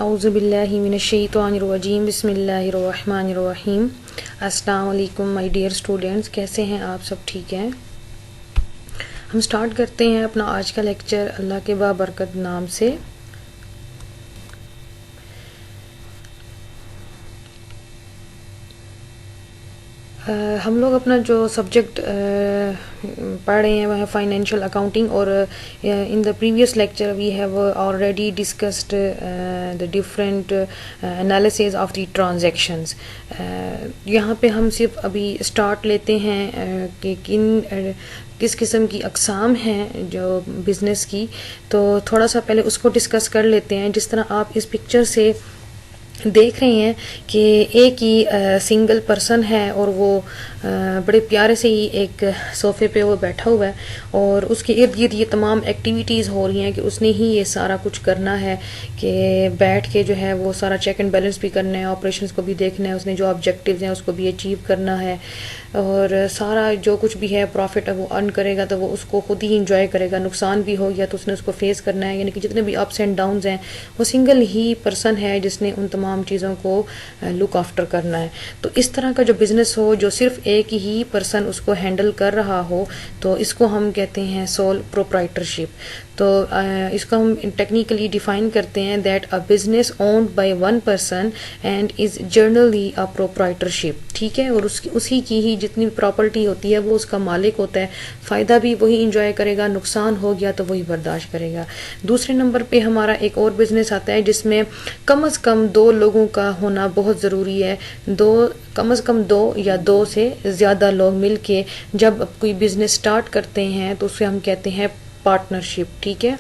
औज़ुबिल्लाहि मिनश्शैतानिर्रजीम बिस्मिल्लाहिर्रहमानिर्रहीम। अस्सलाम वालेकुम माय डियर स्टूडेंट्स, कैसे हैं आप सब? ठीक हैं। हम स्टार्ट करते हैं अपना आज का लेक्चर अल्लाह के बाबरकत नाम से। हम लोग अपना जो सब्जेक्ट पढ़ रहे हैं वह है फाइनेंशियल अकाउंटिंग, और in the previous lecture we have already discussed the different analysis of the transactions. यहाँ पे हम सिर्फ अभी स्टार्ट लेते हैं कि किस किस्म की अक़साम हैं जो बिज़नेस की, तो थोड़ा सा पहले उसको डिस्कस कर लेते हैं। जिस तरह आप इस पिक्चर से देख रहे हैं कि एक ही सिंगल पर्सन है और वो बड़े प्यारे से ही एक सोफ़े पे वो बैठा हुआ है, और उसके इर्द गिर्द ये तमाम एक्टिविटीज़ हो रही हैं कि उसने ही ये सारा कुछ करना है कि बैठ के जो है वो सारा चेक एंड बैलेंस भी करना है, ऑपरेशंस को भी देखना है, उसने जो ऑब्जेक्टिव्स हैं उसको भी अचीव करना है, और सारा जो कुछ भी है प्रॉफिट है वो अर्न करेगा तो वो उसको खुद ही इंजॉय करेगा। नुकसान भी हो गया तो उसने उसको फेस करना है, यानी कि जितने भी अप्स एंड डाउन्स हैं वो सिंगल ही पर्सन है जिसने उन तमाम चीज़ों को लुक आफ्टर करना है। तो इस तरह का जो बिज़नेस हो जो सिर्फ एक ही पर्सन उसको हैंडल कर रहा हो, तो इसको हम कहते हैं सोल प्रोप्राइटरशिप। तो इसको हम टेक्निकली डिफाइन करते हैं that a business owned by one person and is generally a proprietorship. ठीक है, और उसी की ही जितनी प्रॉपर्टी होती है वो उसका मालिक होता है, फ़ायदा भी वही इंजॉय करेगा, नुकसान हो गया तो वही बर्दाश्त करेगा। दूसरे नंबर पे हमारा एक और बिजनेस आता है जिसमें कम से कम दो लोगों का होना बहुत ज़रूरी है। कम से कम दो या दो से ज़्यादा लोग मिलके जब कोई बिजनेस स्टार्ट करते हैं तो उसे हम कहते हैं पार्टनरशिप। ठीक है,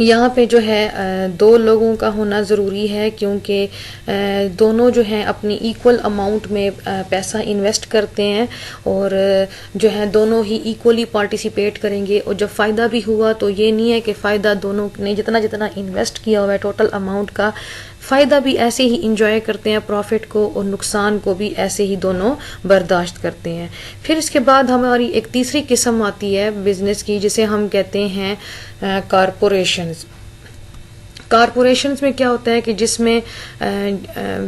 यहाँ पे जो है दो लोगों का होना ज़रूरी है, क्योंकि दोनों जो हैं अपनी इक्वल अमाउंट में पैसा इन्वेस्ट करते हैं, और जो है दोनों ही इक्वली पार्टिसिपेट करेंगे, और जब फ़ायदा भी हुआ तो ये नहीं है कि फ़ायदा दोनों ने जितना जितना इन्वेस्ट किया हुआ है टोटल अमाउंट का फ़ायदा भी ऐसे ही इंजॉय करते हैं प्रॉफिट को, और नुकसान को भी ऐसे ही दोनों बर्दाश्त करते हैं। फिर इसके बाद हमारी एक तीसरी किस्म आती है बिज़नेस की जिसे हम कहते हैं कारपोरेशंस। कारपोरेशंस में क्या होता है कि जिसमें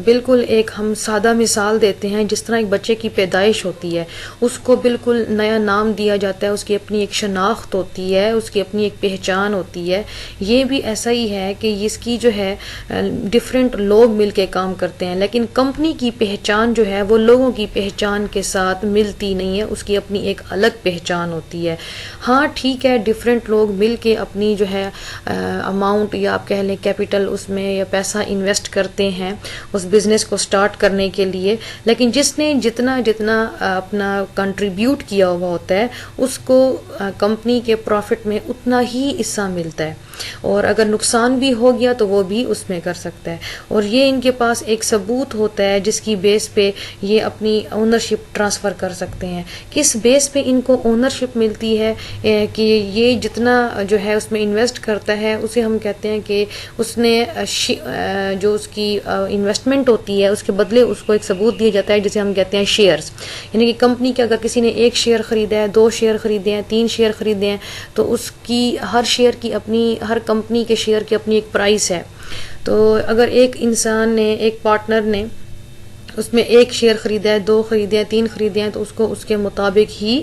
बिल्कुल एक हम सादा मिसाल देते हैं, जिस तरह एक बच्चे की पैदाइश होती है उसको बिल्कुल नया नाम दिया जाता है, उसकी अपनी एक शनाख्त होती है, उसकी अपनी एक पहचान होती है। ये भी ऐसा ही है कि इसकी जो है डिफरेंट लोग मिलके काम करते हैं, लेकिन कंपनी की पहचान जो है वो लोगों की पहचान के साथ मिलती नहीं है, उसकी अपनी एक अलग पहचान होती है। हाँ ठीक है, डिफरेंट लोग मिलके अपनी जो है अमाउंट या आप कह लें कैपिटल उसमें या पैसा इन्वेस्ट करते हैं उस बिज़नेस को स्टार्ट करने के लिए, लेकिन जिसने जितना जितना अपना कंट्रीब्यूट किया हुआ होता है उसको कंपनी के प्रॉफिट में उतना ही हिस्सा मिलता है, और अगर नुकसान भी हो गया तो वो भी उसमें कर सकता है। और ये इनके पास एक सबूत होता है जिसकी बेस पे ये अपनी ओनरशिप ट्रांसफ़र कर सकते हैं। किस बेस पे इनको ओनरशिप मिलती है कि ये जितना जो है उसमें इन्वेस्ट करता है उसे हम कहते हैं कि उसने जो उसकी इन्वेस्टमेंट होती है उसके बदले उसको एक सबूत दिया जाता है जिसे हम कहते हैं शेयर्स। यानी कि कंपनी के अगर किसी ने एक शेयर ख़रीदा है, दो शेयर ख़रीदे हैं, तीन शेयर ख़रीदे हैं, तो उसकी हर शेयर की अपनी, हर कंपनी के शेयर की अपनी एक प्राइस है। तो अगर एक इंसान ने, एक पार्टनर ने उसमें एक शेयर ख़रीदा है, दो ख़रीदे हैं, तीन ख़रीदे हैं, तो उसको उसके मुताबिक ही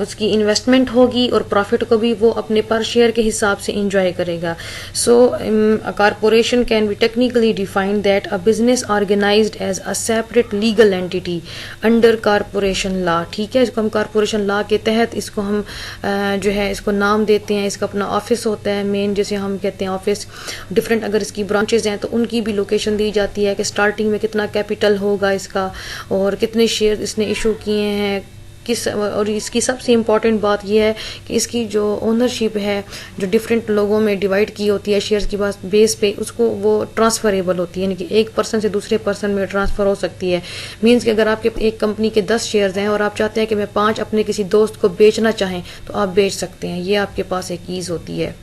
उसकी इन्वेस्टमेंट होगी, और प्रॉफिट को भी वो अपने पर शेयर के हिसाब से इंजॉय करेगा। So a corporation can be technically defined that a business organized as a separate legal entity under corporation law. ठीक है, इसको हम कारपोरेशन लॉ के तहत इसको हम जो है इसको नाम देते हैं। इसका अपना ऑफिस होता है मेन, जैसे हम कहते हैं ऑफिस। डिफरेंट अगर इसकी ब्रांचेज हैं तो उनकी भी लोकेशन दी जाती है कि स्टार्टिंग में कितना कैपिटल होगा इसका, और कितने शेयर इसने इशू किए हैं, किस, और इसकी सबसे इम्पॉर्टेंट बात यह है कि इसकी जो ओनरशिप है जो डिफरेंट लोगों में डिवाइड की होती है शेयर्स की बेस पे, उसको वो ट्रांसफरेबल होती है, यानी कि एक पर्सन से दूसरे पर्सन में ट्रांसफ़र हो सकती है। मींस कि अगर आपके एक कंपनी के 10 शेयर्स हैं और आप चाहते हैं कि मैं 5 अपने किसी दोस्त को बेचना चाहें तो आप बेच सकते हैं, ये आपके पास एक ईज़ होती है।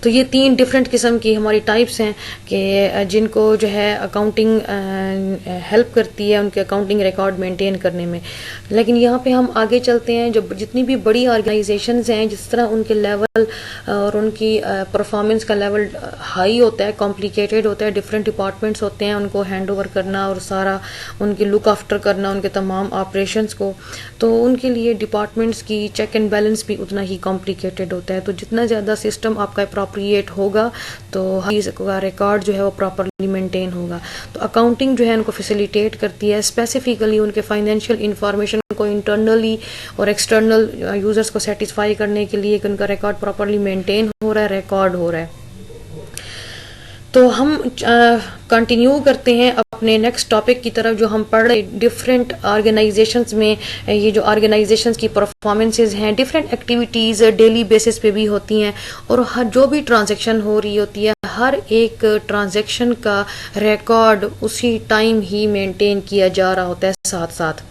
तो ये 3 डिफरेंट किस्म की हमारी टाइप्स हैं कि जिनको जो है अकाउंटिंग हेल्प करती है उनके अकाउंटिंग रिकॉर्ड मेंटेन करने में। लेकिन यहाँ पे हम आगे चलते हैं, जो जितनी भी बड़ी ऑर्गेनाइजेशंस हैं, जिस तरह उनके लेवल और उनकी परफॉर्मेंस का लेवल हाई होता है, कॉम्प्लिकेटेड होता है, डिफरेंट डिपार्टमेंट्स होते हैं, उनको हैंड ओवर करना और सारा उनकी लुक आफ्टर करना उनके तमाम ऑपरेशंस को, तो उनके लिए डिपार्टमेंट्स की चेक एंड बैलेंस भी उतना ही कॉम्प्लिकेटेड होता है। तो जितना ज़्यादा सिस्टम आपका अप्रोप्रिएट होगा तो इसका रिकॉर्ड जो है वो प्रॉपरली मेंटेन होगा। तो अकाउंटिंग जो है उनको फैसिलिटेट करती है, स्पेसिफिकली उनके फाइनेंशियल इंफॉर्मेशन को इंटरनली और एक्सटर्नल यूजर्स को सेटिस्फाई करने के लिए कि उनका रिकॉर्ड प्रॉपरली मेंटेन हो रहा है, रिकॉर्ड हो रहा है। तो हम कंटिन्यू करते हैं अपने नेक्स्ट टॉपिक की तरफ, जो हम पढ़ रहे डिफरेंट ऑर्गेनाइजेशंस में। ये जो ऑर्गेनाइजेशंस की परफॉर्मेंसेस हैं, डिफरेंट एक्टिविटीज़ डेली बेसिस पे भी होती हैं, और हर जो भी ट्रांजैक्शन हो रही होती है, हर एक ट्रांजैक्शन का रिकॉर्ड उसी टाइम ही मेंटेन किया जा रहा होता है साथ साथ।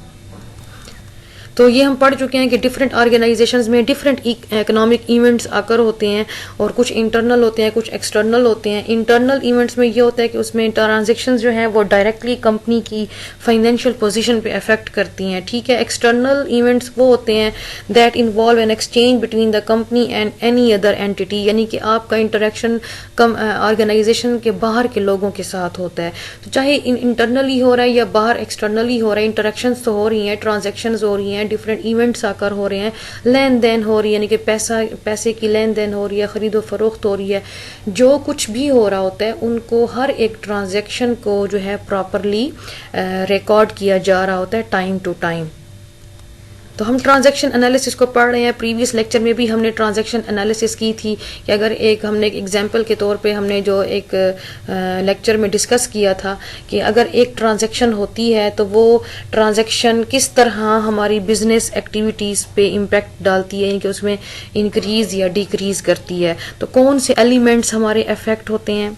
तो ये हम पढ़ चुके हैं कि डिफरेंट ऑर्गेनाइजेशंस में डिफरेंट इकोनॉमिक इवेंट्स आकर होते हैं, और कुछ इंटरनल होते हैं, कुछ एक्सटर्नल होते हैं। इंटरनल इवेंट्स में ये होता है कि उसमें ट्रांजैक्शंस जो हैं वो डायरेक्टली कंपनी की फाइनेंशियल पोजीशन पे अफेक्ट करती हैं, ठीक है। एक्सटर्नल इवेंट्स वो होते हैं that involve an exchange between the company and any other entity, यानी कि आपका इंटरेक्शन ऑर्गेनाइजेशन के बाहर के लोगों के साथ होता है। तो चाहे इंटरनली हो रहा है या बाहर एक्सटर्नली हो रहा है, इंटरेक्शंस तो हो रही हैं, ट्रांजैक्शंस हो रही हैं, डिफरेंट इवेंट्स आकर हो रहे हैं, लेन देन हो रही है, यानी कि पैसे की लेन देन हो रही है, खरीदो फरोख्त हो रही है। जो कुछ भी हो रहा होता है उनको हर एक ट्रांजैक्शन को जो है प्रॉपरली रिकॉर्ड किया जा रहा होता है टाइम टू टाइम। तो हम ट्रांजैक्शन एनालिसिस को पढ़ रहे हैं। प्रीवियस लेक्चर में भी हमने ट्रांजैक्शन एनालिसिस की थी कि अगर हमने एक एग्जांपल के तौर पे हमने जो एक लेक्चर में डिस्कस किया था कि अगर एक ट्रांजैक्शन होती है तो वो ट्रांजैक्शन किस तरह हमारी बिजनेस एक्टिविटीज़ पे इम्पैक्ट डालती है, यानी कि उसमें इंक्रीज़ या डिक्रीज़ करती है। तो कौन से एलिमेंट्स हमारे अफेक्ट होते हैं,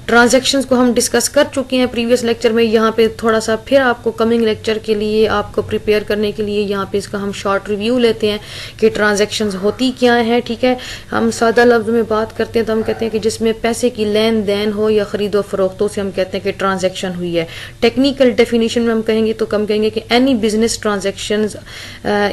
ट्रांजैक्शंस को हम डिस्कस कर चुके हैं प्रीवियस लेक्चर में। यहाँ पे थोड़ा सा फिर आपको कमिंग लेक्चर के लिए आपको प्रिपेयर करने के लिए यहाँ पे इसका हम शॉर्ट रिव्यू लेते हैं कि ट्रांजैक्शंस होती क्या हैं, ठीक है। हम सादा लफ्ज में बात करते हैं तो हम कहते हैं कि जिसमें पैसे की लेन देन हो या खरीदो फरोख्तों से हम कहते हैं कि ट्रांजैक्शन हुई है। टेक्निकल डेफिनेशन में हम कहेंगे तो हम कहेंगे कि any business transaction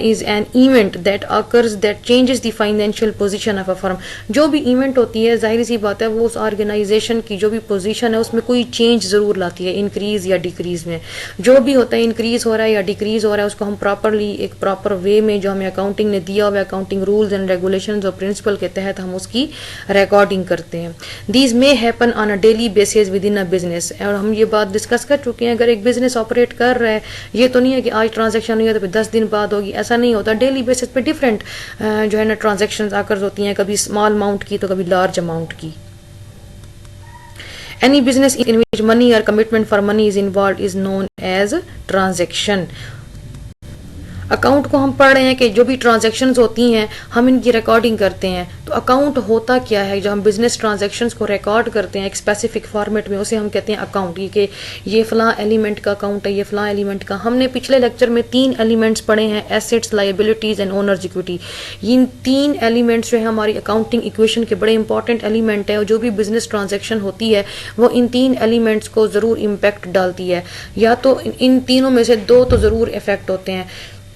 is an event that occurs that changes the financial position of a firm. जो भी इवेंट होती है, जाहिर सी बात है, वो उस ऑर्गेनाइजेशन की जो भी पोजीशन है उसमें कोई चेंज जरूर लाती है, इंक्रीज या डिक्रीज में। जो भी होता है, इंक्रीज हो रहा है या डिक्रीज हो रहा है, उसको हम प्रॉपरली एक प्रॉपर वे में जो हमें अकाउंटिंग ने दिया हुआ है, अकाउंटिंग रूल्स एंड रेगुलेशंस और प्रिंसिपल के तहत हम उसकी रिकॉर्डिंग करते हैं। These may happen on a daily basis with in a business. और हम ये बात डिस्कस कर चुके हैं, अगर एक बिजनेस ऑपरेट कर रहा है, ये तो नहीं है कि आज ट्रांजेक्शन हुई है तो फिर 10 दिन बाद होगी, ऐसा नहीं होता। डेली बेसिस पे डिफरेंट जो है ना ट्रांजेक्शन आकर होती हैं, कभी स्मॉल अमाउंट की तो कभी लार्ज अमाउंट की। Any business in which money or commitment for money is involved is known as transaction. Account को हम पढ़ रहे हैं कि जो भी ट्रांजैक्शंस होती हैं हम इनकी रिकॉर्डिंग करते हैं। तो अकाउंट होता क्या है, जो हम बिजनेस ट्रांजैक्शंस को रिकॉर्ड करते हैं एक स्पेसिफिक फॉर्मेट में, उसे हम कहते हैं अकाउंट। ये कि ये फलां एलिमेंट का अकाउंट है, ये फलां एलिमेंट का। हमने पिछले लेक्चर में 3 एलिमेंट्स पढ़े हैं, assets, liabilities and owners equity. In 3 elements जो है हमारी अकाउंटिंग इक्वेशन के बड़े इंपॉर्टेंट एलिमेंट है, और जो भी बिजनेस ट्रांजैक्शन होती है वो इन 3 एलिमेंट्स को जरूर इम्पैक्ट डालती है। या तो इन तीनों में से 2 तो जरूर इफेक्ट होते हैं,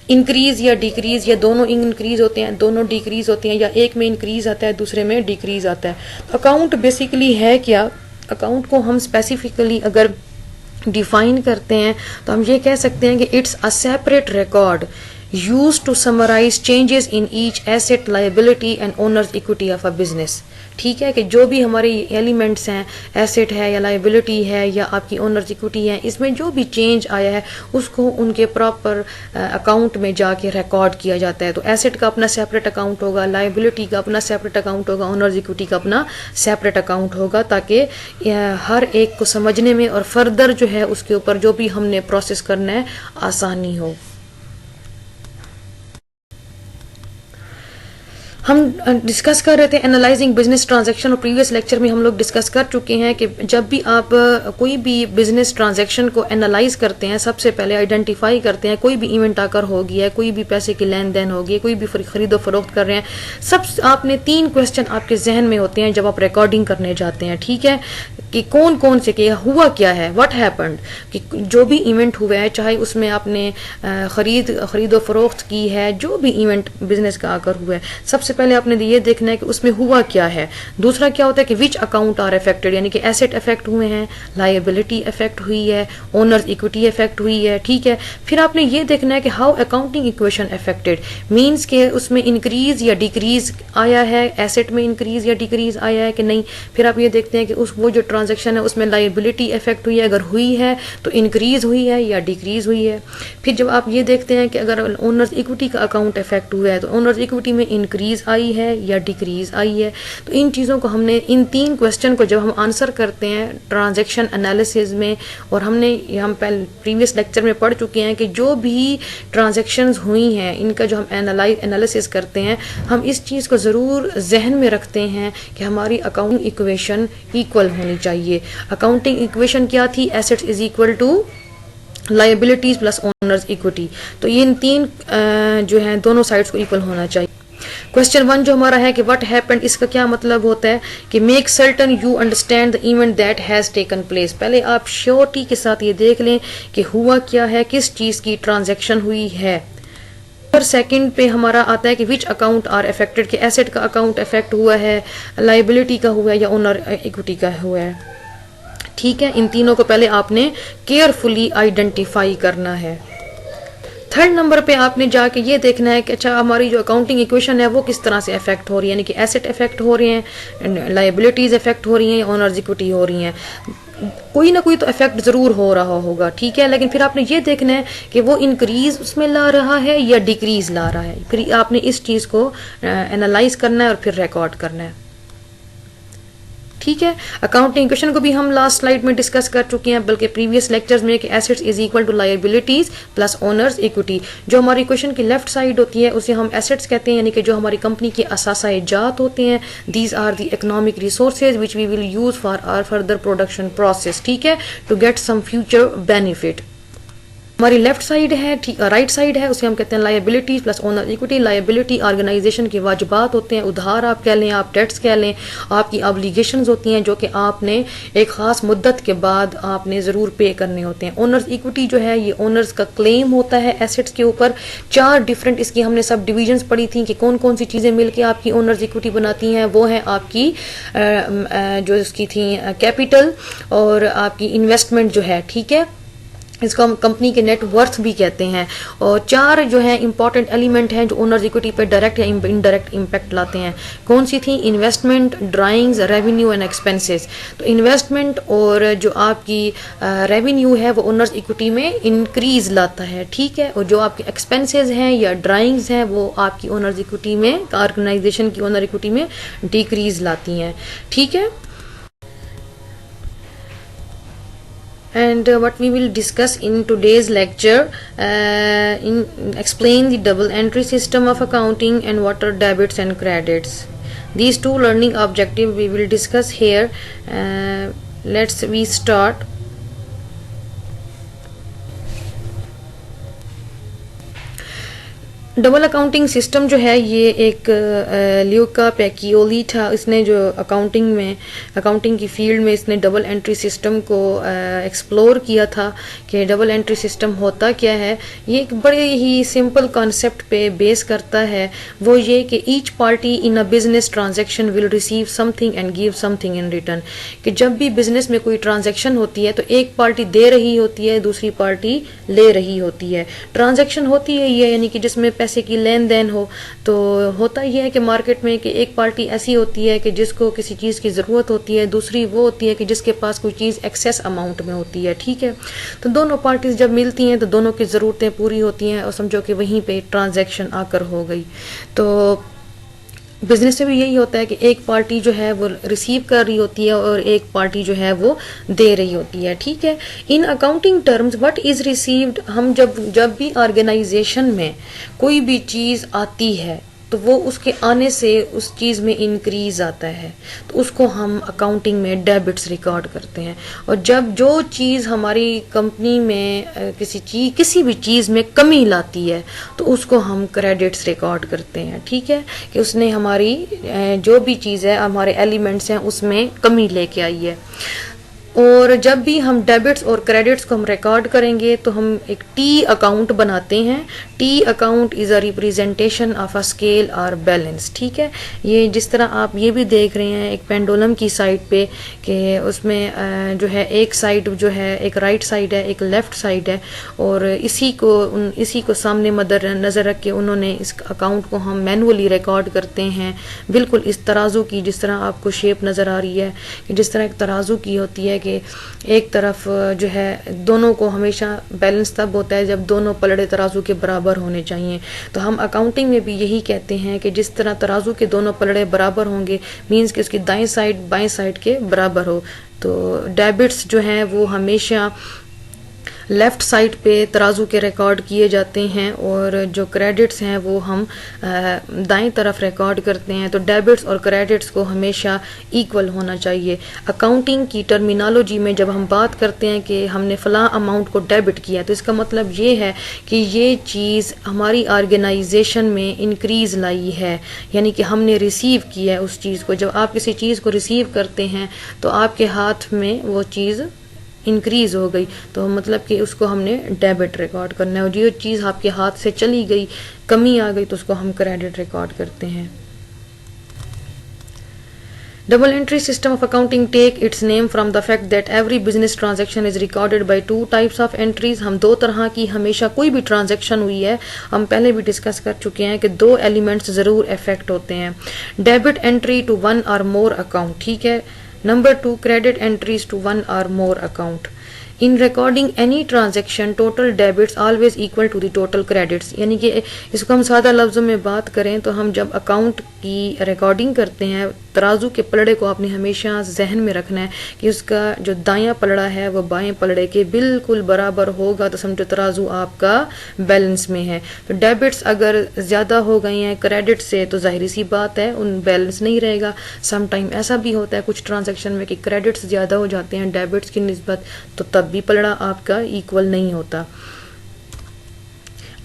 इंक्रीज या डिक्रीज, या दोनों इंक्रीज होते हैं, दोनों डिक्रीज होते हैं, या एक में इंक्रीज आता है दूसरे में डिक्रीज आता है। तो अकाउंट बेसिकली है क्या, अकाउंट को हम स्पेसिफिकली अगर डिफाइन करते हैं तो हम ये कह सकते हैं कि it's a separate record used to summarize changes in each asset, liability and owner's equity of a business। ठीक है, कि जो भी हमारे एलिमेंट्स हैं, एसेट है या लाइबिलिटी है या आपकी ओनर्स इक्विटी है, इसमें जो भी चेंज आया है उसको उनके प्रॉपर अकाउंट में जाके रिकॉर्ड किया जाता है। तो एसेट का अपना सेपरेट अकाउंट होगा, लाइबिलिटी का अपना सेपरेट अकाउंट होगा, ओनर्स इक्विटी का अपना सेपरेट अकाउंट होगा, ताकि हर एक को समझने में और फर्दर जो है उसके ऊपर जो भी हमने प्रोसेस करना है आसानी हो। हम डिस्कस कर रहे थे एनालाइजिंग बिजनेस ट्रांजैक्शन, और प्रीवियस लेक्चर में हम लोग डिस्कस कर चुके हैं कि जब भी आप कोई भी बिजनेस ट्रांजैक्शन को एनालाइज करते हैं, सबसे पहले आइडेंटिफाई करते हैं कोई भी इवेंट आकर हो गया है, कोई भी पैसे की लेन देन हो गई, कोई भी खरीदो फरोख्त कर रहे हैं, सब आपने 3 क्वेश्चन आपके जहन में होते हैं जब आप रिकॉर्डिंग करने जाते हैं, ठीक है, कि कौन कौन से किया, हुआ क्या है, व्हाट हैपेंड, कि जो भी इवेंट हुआ है, चाहे उसमें आपने खरीदो फरोख्त की है, जो भी इवेंट बिजनेस का आकर हुआ है, सबसे पहले आपने ये देखना है कि उसमें हुआ क्या है। दूसरा क्या होता है कि विच अकाउंट आर अफेक्टेड, यानी कि एसेट अफेक्ट हुए हैं, लायबिलिटी अफेक्ट हुई है, ओनर्स इक्विटी अफेक्ट हुई है, ठीक है। फिर आपने ये देखना है कि how accounting equation affected, means के उसमें इंक्रीज या डिक्रीज आया है, एसेट में इंक्रीज या डिक्रीज आया है कि नहीं। फिर आप ये देखते हैं कि उस वो जो ट्रांजेक्शन है उसमें लायबिलिटी अफेक्ट हुई है, अगर हुई है तो इंक्रीज हुई है या डिक्रीज हुई है। फिर जब आप ये देखते हैं कि अगर ओनर्स इक्विटी का अकाउंट अफेक्ट हुआ है तो ओनर्स इक्विटी में इंक्रीज आई है या डिक्रीज आई है। तो इन चीज़ों को हमने, इन 3 क्वेश्चन को जब हम आंसर करते हैं ट्रांजैक्शन एनालिसिस में, और हम पहले प्रीवियस लेक्चर में पढ़ चुके हैं कि जो भी ट्रांजैक्शंस हुई हैं इनका जो हम एनालिसिस करते हैं, हम इस चीज़ को ज़रूर जहन में रखते हैं कि हमारी अकाउंटिंग इक्वेशन इक्वल होनी चाहिए। अकाउंटिंग इक्वेशन क्या थी, assets is equal to liabilities plus owners equity. तो ये इन 3 जो है दोनों साइड्स को इक्वल होना चाहिए। क्वेश्चन 1 जो हमारा है कि व्हाट हैपेंड, इसका क्या मतलब होता है कि make certain you understand the event that has taken place. पहले आप श्योरिटी के साथ ये देख लें कि हुआ क्या है, किस चीज की ट्रांजैक्शन हुई है। और सेकंड पे हमारा आता है कि विच अकाउंट आर अफेक्टेड, कि एसेट का अकाउंट अफेक्ट हुआ है, लायबिलिटी का हुआ है या ओनर इक्विटी का हुआ है, ठीक है। इन तीनों को पहले आपने केयरफुली आइडेंटिफाई करना है। थर्ड नंबर पे आपने जाके ये देखना है कि अच्छा हमारी जो अकाउंटिंग इक्वेशन है वो किस तरह से अफेक्ट हो रही है, यानी कि एसेट अफेक्ट हो रही हैं, लायबिलिटीज अफेक्ट हो रही हैं, ओनर्स इक्विटी हो रही हैं। कोई ना कोई तो इफेक्ट जरूर हो रहा होगा, ठीक है। लेकिन फिर आपने ये देखना है कि वो इंक्रीज उसमें ला रहा है या डिक्रीज ला रहा है। फिर आपने इस चीज को एनालाइज करना है और फिर रिकॉर्ड करना है, ठीक है। अकाउंटिंग इक्वेशन को भी हम लास्ट स्लाइड में डिस्कस कर चुके हैं, बल्कि प्रीवियस लेक्चर्स में, कि assets is equal to liabilities plus owners equity. जो हमारी इक्वेशन की लेफ्ट साइड होती है उसे हम एसेट्स कहते हैं, यानी कि जो हमारी कंपनी के असासा जात होते हैं। These are the economic resources which we will use for our further production process, ठीक है, to get some future benefit. हमारी लेफ्ट साइड है, ठीक, राइट साइड है, उसे हम कहते हैं liability plus owner equity. Liability organisation के वाजिबात होते हैं, उधार आप कह लें, आप डेट्स कह लें, आपकी ऑब्लिगेशंस होती हैं जो कि आपने एक खास मुद्दत के बाद आपने ज़रूर पे करने होते हैं। ओनर्स इक्विटी जो है ये ओनर्स का क्लेम होता है एसेट्स के ऊपर। 4 डिफरेंट इसकी हमने सब डिविजन्स पढ़ी थी कि कौन कौन सी चीज़ें मिलकर आपकी ओनर्स इक्विटी बनाती हैं। वो है आपकी जो इसकी थी कैपिटल और आपकी इन्वेस्टमेंट जो है, ठीक है, इसको हम कंपनी के नेट वर्थ भी कहते हैं। और 4 जो है इंपॉर्टेंट एलिमेंट हैं जो ओनर्स इक्विटी पे डायरेक्ट या इनडायरेक्ट इम्पैक्ट लाते हैं। कौन सी थी? Investment, drawings, revenue and expenses. तो इन्वेस्टमेंट और जो आपकी रेवेन्यू है वो ओनर्स इक्विटी में इंक्रीज लाता है, ठीक है। और जो आपके एक्सपेंसेस हैं या ड्राइंग्स हैं वो आपकी ओनर्स इक्विटी में, ऑर्गेनाइजेशन की ओनर इक्विटी में डिक्रीज लाती हैं, ठीक है। And what we will discuss in today's lecture, explain the double entry system of accounting and what are debits and credits. These 2 learning objectives we will discuss here. We start. Double accounting system जो है ये एक Luca Pacioli था। इसने जो accounting की field में इसने डबल एंट्री सिस्टम को एक्सप्लोर किया था कि डबल एंट्री सिस्टम होता क्या है। ये एक बड़े ही सिंपल कॉन्सेप्ट पे बेस करता है, वो ये कि each party in a business transaction will receive something and give something in return. कि जब भी बिजनेस में कोई ट्रांजैक्शन होती है तो एक पार्टी दे रही होती है, दूसरी पार्टी ले रही होती है। ट्रांजैक्शन होती है ये, यानी कि जिसमें पैसे की लेन देन हो। तो होता ही है कि मार्केट में कि एक पार्टी ऐसी होती है कि जिसको किसी चीज़ की ज़रूरत होती है, दूसरी वो होती है कि जिसके पास कोई चीज़ एक्सेस अमाउंट में होती है, ठीक है। तो दोनों पार्टीज जब मिलती हैं तो दोनों की ज़रूरतें पूरी होती हैं और समझो कि वहीं पे ट्रांजैक्शन आकर हो गई। तो बिजनेस में भी यही होता है कि एक पार्टी जो है वो रिसीव कर रही होती है और एक पार्टी जो है वो दे रही होती है, ठीक है। In accounting terms what is received, हम जब भी ऑर्गेनाइजेशन में कोई भी चीज आती है तो तो वो उसके आने से उस चीज़ में इंक्रीज आता है, तो उसको हम अकाउंटिंग में डेबिट्स रिकॉर्ड करते हैं। और जब जो चीज़ हमारी कंपनी में किसी भी चीज़ में कमी लाती है तो उसको हम क्रेडिट्स रिकॉर्ड करते हैं। ठीक है, कि उसने हमारी जो भी चीज़ है, हमारे एलिमेंट्स हैं, उसमें कमी लेके आई है। और जब भी हम डेबिट्स और क्रेडिट्स को हम रिकॉर्ड करेंगे तो हम एक टी अकाउंट बनाते हैं। T account is a representation of a scale और बैलेंस। ठीक है, ये जिस तरह आप ये भी देख रहे हैं एक पेंडुलम की साइड पे कि उसमें जो है एक साइड जो है, एक राइट साइड है, एक लेफ्ट साइड है, और इसी को सामने नज़र रख के उन्होंने इस अकाउंट को हम मैनुअली रिकॉर्ड करते हैं। बिल्कुल इस तराजू की, जिस तरह आपको शेप नज़र आ रही है कि जिस तरह एक तराजू की होती है कि एक तरफ जो है दोनों को हमेशा बैलेंस तब होता है जब दोनों पलड़े तराजू के बराबर होने चाहिए। तो हम अकाउंटिंग में भी यही कहते हैं कि जिस तरह तराजू के दोनों पलड़े बराबर होंगे, मीन्स कि उसकी दाएं साइड बाएं साइड के बराबर हो। तो डेबिट्स जो हैं वो हमेशा लेफ्ट साइड पे तराजू के रिकॉर्ड किए जाते हैं, और जो क्रेडिट्स हैं वो हम दाएं तरफ रिकॉर्ड करते हैं। तो डेबिट्स और क्रेडिट्स को हमेशा इक्वल होना चाहिए। अकाउंटिंग की टर्मिनोलॉजी में जब हम बात करते हैं कि हमने फलां अमाउंट को डेबिट किया, तो इसका मतलब ये है कि ये चीज़ हमारी ऑर्गेनाइजेशन में इंक्रीज लाई है, यानी कि हमने रिसीव किया है उस चीज़ को। जब आप किसी चीज़ को रिसीव करते हैं तो आपके हाथ में वो चीज़ इंक्रीज हो गई, तो मतलब कि उसको हमने डेबिट रिकॉर्ड करना है। और जो चीज़ आपके हाथ से चली गई, कमी आ गई, तो उसको हम क्रेडिट रिकॉर्ड करते हैं। Double entry system of accounting take its name from the fact that every business transaction is recorded by two types of entries। हम दो तरह की, हमेशा कोई भी ट्रांजैक्शन हुई है, हम पहले भी डिस्कस कर चुके हैं कि दो एलिमेंट्स ज़रूर इफेक्ट होते हैं। डेबिट एंट्री टू वन और मोर अकाउंट। ठीक है। Number 2, credit entries to one or more account। In recording any transaction, total debits always equal to the total credits। यानी कि इसको हम सादा लफ्ज़ों में बात करें तो हम जब अकाउंट की रिकॉर्डिंग करते हैं, तराजू के पलड़े को आपने हमेशा जहन में रखना है कि उसका जो दायां पलड़ा है वो बाएं पलड़े के बिल्कुल बराबर होगा, तो समझो तराजू आपका बैलेंस में है। तो डेबिट्स अगर ज़्यादा हो गई हैं क्रेडिट से तो जाहिर सी बात है उन बैलेंस नहीं रहेगा। सम टाइम ऐसा भी होता है कुछ ट्रांजैक्शन में कि क्रेडिट्स ज़्यादा हो जाते हैं डेबिट्स की निस्बत, तो तब भी पलड़ा आपका इक्वल नहीं होता।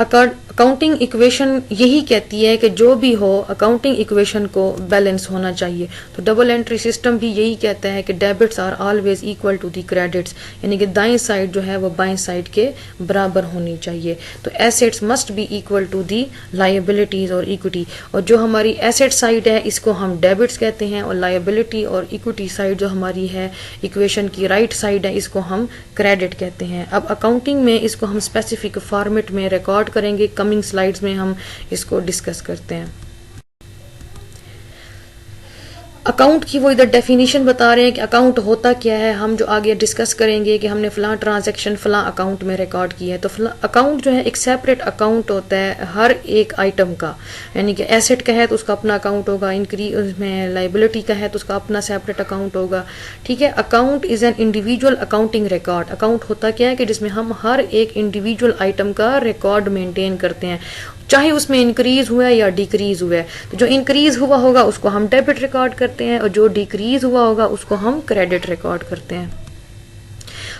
अकाउंटिंग इक्वेशन यही कहती है कि जो भी हो अकाउंटिंग इक्वेशन को बैलेंस होना चाहिए। तो डबल एंट्री सिस्टम भी यही कहता है कि debits are always equal to the credits, यानी कि दाएं साइड जो है वो बाएं साइड के बराबर होनी चाहिए। तो assets must be equal to the liabilities और इक्विटी। और जो हमारी एसेट साइड है इसको हम डेबिट्स कहते हैं, और लायबिलिटी और इक्विटी साइड जो हमारी है इक्वेशन की राइट साइड है इसको हम क्रेडिट कहते हैं। अब अकाउंटिंग में इसको हम स्पेसिफिक फॉर्मेट में रिकॉर्ड करेंगे, कमिंग स्लाइड्स में हम इसको डिस्कस करते हैं। अकाउंट की वो इधर डेफिनेशन बता रहे हैं कि अकाउंट होता क्या है। हम जो आगे डिस्कस करेंगे कि हमने फलां ट्रांजैक्शन फलां अकाउंट में रिकॉर्ड किया है, तो फलां अकाउंट जो है एक सेपरेट अकाउंट होता है हर एक आइटम का। यानी कि एसेट का है तो उसका अपना अकाउंट होगा, उसमें लाइबिलिटी का है तो उसका अपना सेपरेट अकाउंट होगा। ठीक है। Account is an individual accounting record. Account होता क्या है कि जिसमें हम हर एक इंडिविजुअल आइटम का रिकॉर्ड मेंटेन करते हैं, चाहे उसमें इंक्रीज हुआ है या डिक्रीज हुआ है। तो जो इंक्रीज हुआ होगा उसको हम डेबिट रिकॉर्ड करते हैं, और जो डिक्रीज हुआ होगा उसको हम क्रेडिट रिकॉर्ड करते हैं।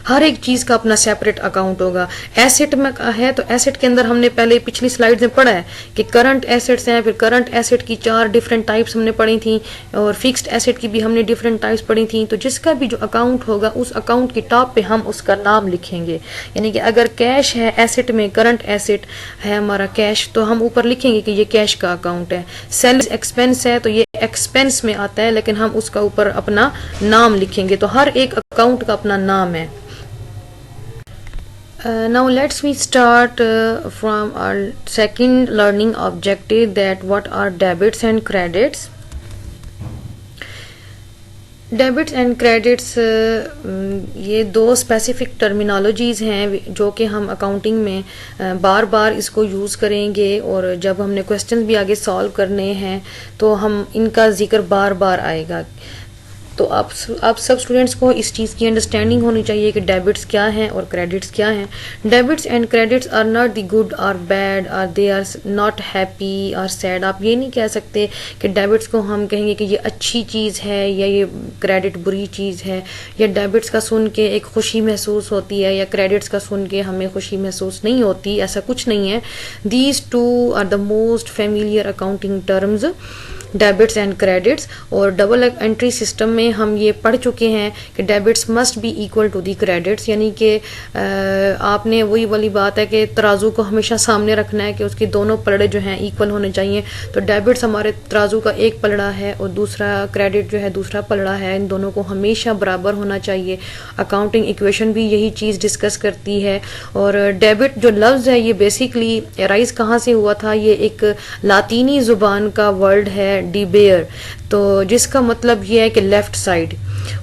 हर एक चीज का अपना सेपरेट अकाउंट होगा। एसेट में है तो एसेट के अंदर हमने पहले पिछली स्लाइड में पढ़ा है कि करंट एसेट्स हैं, फिर करंट एसेट की 4 डिफरेंट टाइप्स हमने पढ़ी थी, और फिक्स्ड एसेट की भी हमने डिफरेंट टाइप्स पढ़ी थी। तो जिसका भी जो अकाउंट होगा उस अकाउंट की टॉप पे हम उसका नाम लिखेंगे। यानी कि अगर कैश है एसेट में, करंट एसेट है हमारा कैश, तो हम ऊपर लिखेंगे कि ये कैश का अकाउंट है। सेल्स एक्सपेंस है तो ये एक्सपेंस में आता है, लेकिन हम उसका ऊपर अपना नाम लिखेंगे। तो हर एक अकाउंट का अपना नाम है। Now let's we start from our second learning objective, that what are debits and credits। Debits and credits ये दो स्पेसिफिक टर्मिनोलॉजीज़ हैं जो कि हम अकाउंटिंग में बार बार इसको यूज़ करेंगे, और जब हमने क्वेश्चंस भी आगे सॉल्व करने हैं तो हम इनका जिक्र बार बार आएगा। तो आप सब स्टूडेंट्स को इस चीज़ की अंडरस्टैंडिंग होनी चाहिए कि डेबिट्स क्या हैं और क्रेडिट्स क्या हैं। Debits and credits are not the good और बैड, और दे आर नॉट हैप्पी और सैड। आप ये नहीं कह सकते कि डेबिट्स को हम कहेंगे कि ये अच्छी चीज़ है या ये क्रेडिट बुरी चीज़ है, या डेबिट्स का सुन के एक खुशी महसूस होती है या क्रेडिट्स का सुन के हमें खुशी महसूस नहीं होती, ऐसा कुछ नहीं है। These two are the most familiar accounting terms, debits and credits. और डबल एंट्री सिस्टम में हम ये पढ़ चुके हैं कि debits must be equal to the credits, यानी कि आपने वही वाली बात है कि तराजू को हमेशा सामने रखना है कि उसके दोनों पलड़े जो हैं इक्वल होने चाहिए। तो डेबिट्स हमारे तराजू का एक पलड़ा है और दूसरा क्रेडिट जो है दूसरा पलड़ा है, इन दोनों को हमेशा बराबर होना चाहिए। अकाउंटिंग इक्वेशन भी यही चीज़ डिस्कस करती है। और डेबिट जो लफ्ज़ है ये बेसिकली राइज कहाँ से हुआ था, ये एक लातीनी ज़ुबान का वर्ड है डिबेयर, तो जिसका मतलब ये है कि लेफ्ट साइड।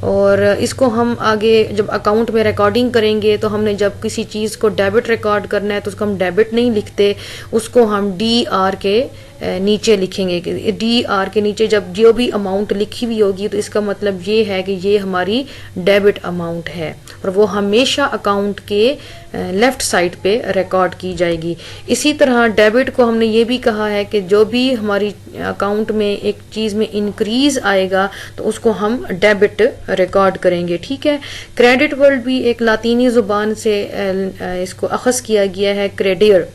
और इसको हम आगे जब अकाउंट में रिकॉर्डिंग करेंगे तो हमने जब किसी चीज़ को डेबिट रिकॉर्ड करना है तो उसको हम डेबिट नहीं लिखते, उसको हम डी आर के नीचे लिखेंगे। डी आर के नीचे जब जो भी अमाउंट लिखी हुई होगी तो इसका मतलब ये है कि ये हमारी डेबिट अमाउंट है और वो हमेशा अकाउंट के लेफ्ट साइड पे रिकॉर्ड की जाएगी। इसी तरह डेबिट को हमने ये भी कहा है कि जो भी हमारी अकाउंट में एक चीज़ में इंक्रीज आएगा तो उसको हम डेबिट रिकॉर्ड करेंगे, ठीक है। क्रेडिट वर्ड भी एक लातीनी जुबान से इसको अखज़ किया गया है, क्रेडियर,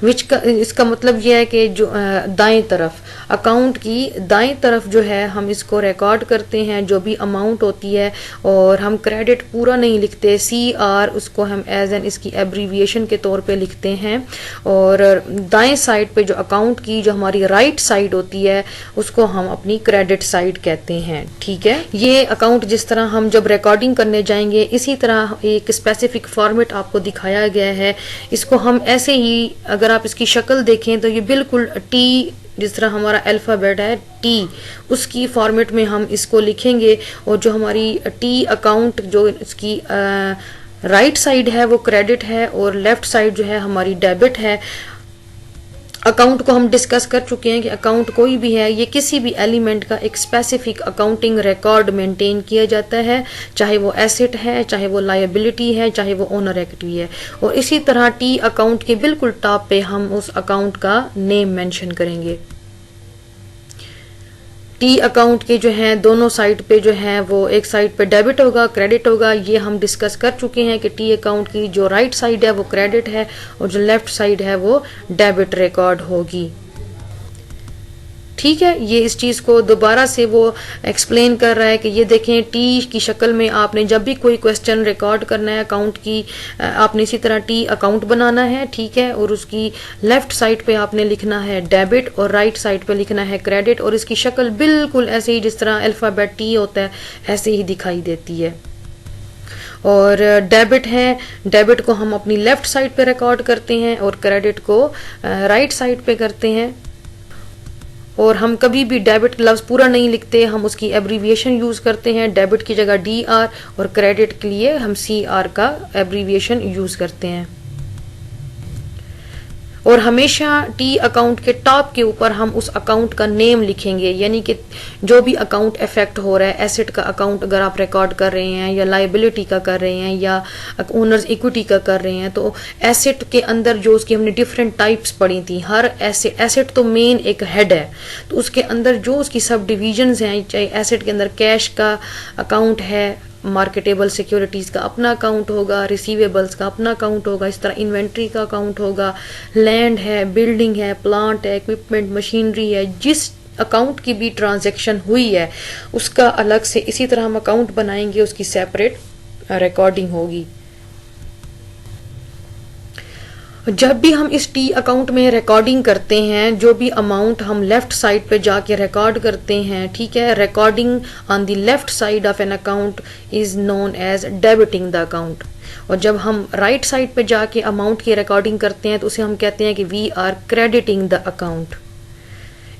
इसका मतलब यह है कि जो दाएं तरफ अकाउंट की दाएं तरफ जो है हम इसको रिकॉर्ड करते हैं जो भी अमाउंट होती है, और हम क्रेडिट पूरा नहीं लिखते, सी आर उसको हम एज एन इसकी एब्रीविएशन के तौर पे लिखते हैं। और दाएं साइड पे जो अकाउंट की जो हमारी राइट साइड होती है उसको हम अपनी क्रेडिट साइड कहते हैं, ठीक है। ये अकाउंट जिस तरह हम जब रिकॉर्डिंग करने जाएंगे इसी तरह एक स्पेसिफिक फॉर्मेट आपको दिखाया गया है। इसको हम ऐसे ही, अगर आप इसकी शक्ल देखें तो ये बिल्कुल टी, जिस तरह हमारा अल्फ़ाबेट है टी, उसकी फॉर्मेट में हम इसको लिखेंगे। और जो हमारी टी अकाउंट जो इसकी राइट साइड है वो क्रेडिट है और लेफ्ट साइड जो है हमारी डेबिट है। अकाउंट को हम डिस्कस कर चुके हैं कि अकाउंट कोई भी है, ये किसी भी एलिमेंट का एक स्पेसिफिक अकाउंटिंग रिकॉर्ड मेंटेन किया जाता है, चाहे वो एसेट है, चाहे वो लायबिलिटी है, चाहे वो ओनर एक्टिविटी है। और इसी तरह टी अकाउंट के बिल्कुल टॉप पे हम उस अकाउंट का नेम मेंशन करेंगे। टी अकाउंट के जो हैं दोनों साइड पे जो है वो एक साइड पे डेबिट होगा, क्रेडिट होगा, ये हम डिस्कस कर चुके हैं कि टी अकाउंट की जो राइट साइड है वो क्रेडिट है और जो लेफ्ट साइड है वो डेबिट रिकॉर्ड होगी, ठीक है। ये इस चीज़ को दोबारा से वो एक्सप्लेन कर रहा है कि ये देखें टी की शक्ल में आपने जब भी कोई क्वेश्चन रिकॉर्ड करना है अकाउंट की, आपने इसी तरह टी अकाउंट बनाना है, ठीक है। और उसकी लेफ्ट साइड पे आपने लिखना है डेबिट और राइट साइड पे लिखना है क्रेडिट, और इसकी शक्ल बिल्कुल ऐसे ही जिस तरह अल्फ़ाबेट टी होता है ऐसे ही दिखाई देती है। और डेबिट है, डेबिट को हम अपनी लेफ्ट साइड पे रिकॉर्ड करते हैं और क्रेडिट को राइट साइड पे करते हैं। और हम कभी भी डेबिट लफ्ज़ पूरा नहीं लिखते, हम उसकी एब्रीविएशन यूज़ करते हैं। डेबिट की जगह डी आर और क्रेडिट के लिए हम सी आर का एब्रीविएशन यूज़ करते हैं। और हमेशा टी अकाउंट के टॉप के ऊपर हम उस अकाउंट का नेम लिखेंगे, यानी कि जो भी अकाउंट इफेक्ट हो रहा है, एसेट का अकाउंट अगर आप रिकॉर्ड कर रहे हैं या लायबिलिटी का कर रहे हैं या ओनर्स इक्विटी का कर रहे हैं, तो एसेट के अंदर जो उसकी हमने डिफरेंट टाइप्स पढ़ी थी, हर एसेट तो मेन एक हेड है, तो उसके अंदर जो उसकी सब डिविजन्स हैं, चाहे एसेट के अंदर कैश का अकाउंट है, मार्केटेबल सिक्योरिटीज़ का अपना अकाउंट होगा, रिसीवेबल्स का अपना अकाउंट होगा, इस तरह इन्वेंट्री का अकाउंट होगा, लैंड है, बिल्डिंग है, प्लांट है, इक्विपमेंट, मशीनरी है, जिस अकाउंट की भी ट्रांजैक्शन हुई है उसका अलग से इसी तरह हम अकाउंट बनाएंगे, उसकी सेपरेट रिकॉर्डिंग होगी। जब भी हम इस टी अकाउंट में रिकॉर्डिंग करते हैं, जो भी अमाउंट हम लेफ्ट साइड पे जाके रिकॉर्ड करते हैं, ठीक है, recording on the left side of an account is known as debiting the account. और जब हम राइट साइड पे जाके अमाउंट की रिकॉर्डिंग करते हैं तो उसे हम कहते हैं कि we are crediting the account.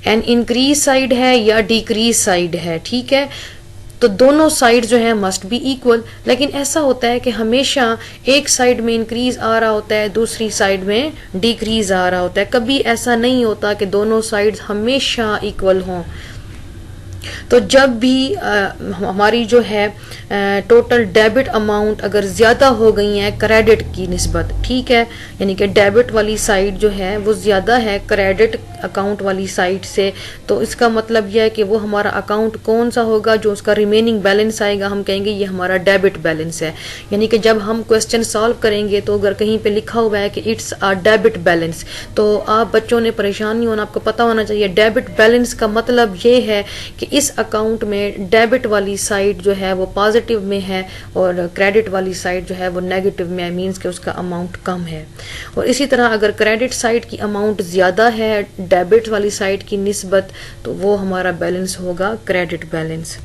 An increase side है या डिक्रीज साइड है, ठीक है, तो दोनों साइड जो है मस्ट बी इक्वल। लेकिन ऐसा होता है कि हमेशा एक साइड में इंक्रीज आ रहा होता है, दूसरी साइड में डिक्रीज आ रहा होता है, कभी ऐसा नहीं होता कि दोनों साइड्स हमेशा इक्वल हों। तो जब भी हमारी जो है टोटल डेबिट अमाउंट अगर ज़्यादा हो गई है क्रेडिट की निस्बत, ठीक है, यानी कि डेबिट वाली साइड जो है वो ज़्यादा है क्रेडिट अकाउंट वाली साइड से, तो इसका मतलब यह है कि वो हमारा अकाउंट कौन सा होगा, जो उसका रिमेनिंग बैलेंस आएगा हम कहेंगे ये हमारा डेबिट बैलेंस है। यानी कि जब हम क्वेश्चन सॉल्व करेंगे तो अगर कहीं पे लिखा हुआ है कि इट्स अ डेबिट बैलेंस, तो आप बच्चों ने परेशान नहीं होना, आपको पता होना चाहिए डेबिट बैलेंस का मतलब ये है कि इस अकाउंट में डेबिट वाली साइड जो है वो पॉजिटिव में है और क्रेडिट वाली साइड जो है वो नेगेटिव में है, मींस कि उसका अमाउंट कम है। और इसी तरह अगर क्रेडिट साइड की अमाउंट ज़्यादा है डेबिट वाली साइड की निस्बत, तो वो हमारा बैलेंस होगा क्रेडिट बैलेंस।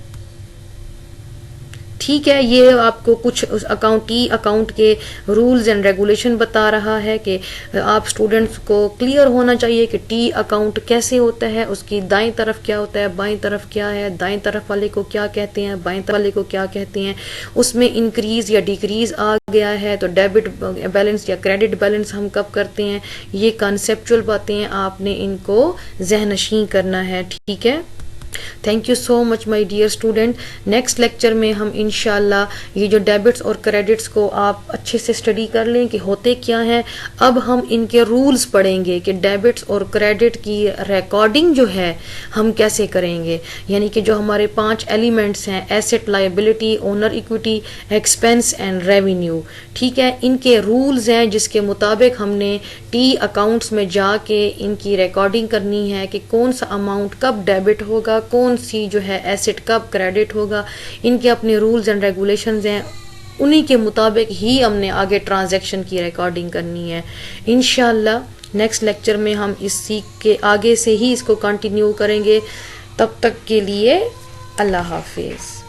ठीक है, ये आपको कुछ उस अकाउंट के रूल्स एंड रेगुलेशन बता रहा है कि आप स्टूडेंट्स को क्लियर होना चाहिए कि टी अकाउंट कैसे होता है, उसकी दाईं तरफ क्या होता है, बाईं तरफ क्या है, दाईं तरफ वाले को क्या कहते हैं, बाईं तरफ वाले को क्या कहते हैं, उसमें इंक्रीज या डिक्रीज आ गया है तो डेबिट बैलेंस या क्रेडिट बैलेंस हम कब करते हैं। ये कॉन्सेप्चुअल बातें हैं, आपने इनको ज़हनशीं करना है, ठीक है। Thank you so much my dear student. Next lecture में हम इंशाल्लाह ये जो डेबिट्स और क्रेडिट्स को आप अच्छे से स्टडी कर लें कि होते क्या हैं। अब हम इनके रूल्स पढ़ेंगे कि डेबिट्स और क्रेडिट की रिकॉर्डिंग जो है हम कैसे करेंगे, यानी कि जो हमारे 5 एलिमेंट्स हैं asset, liability, owner equity, expense and revenue, ठीक है, इनके रूल्स हैं जिसके मुताबिक हमने टी अकाउंट्स में जाके इनकी रिकॉर्डिंग करनी है कि कौन सा अमाउंट कब डेबिट होगा, कौन सी जो है एसेट कब क्रेडिट होगा। इनके अपने रूल्स एंड रेगुलेशंस हैं, उन्हीं के मुताबिक ही हमने आगे ट्रांजैक्शन की रिकॉर्डिंग करनी है। इंशाल्लाह नेक्स्ट लेक्चर में हम इस सीख के आगे से ही इसको कंटिन्यू करेंगे। तब तक के लिए अल्लाह हाफिज।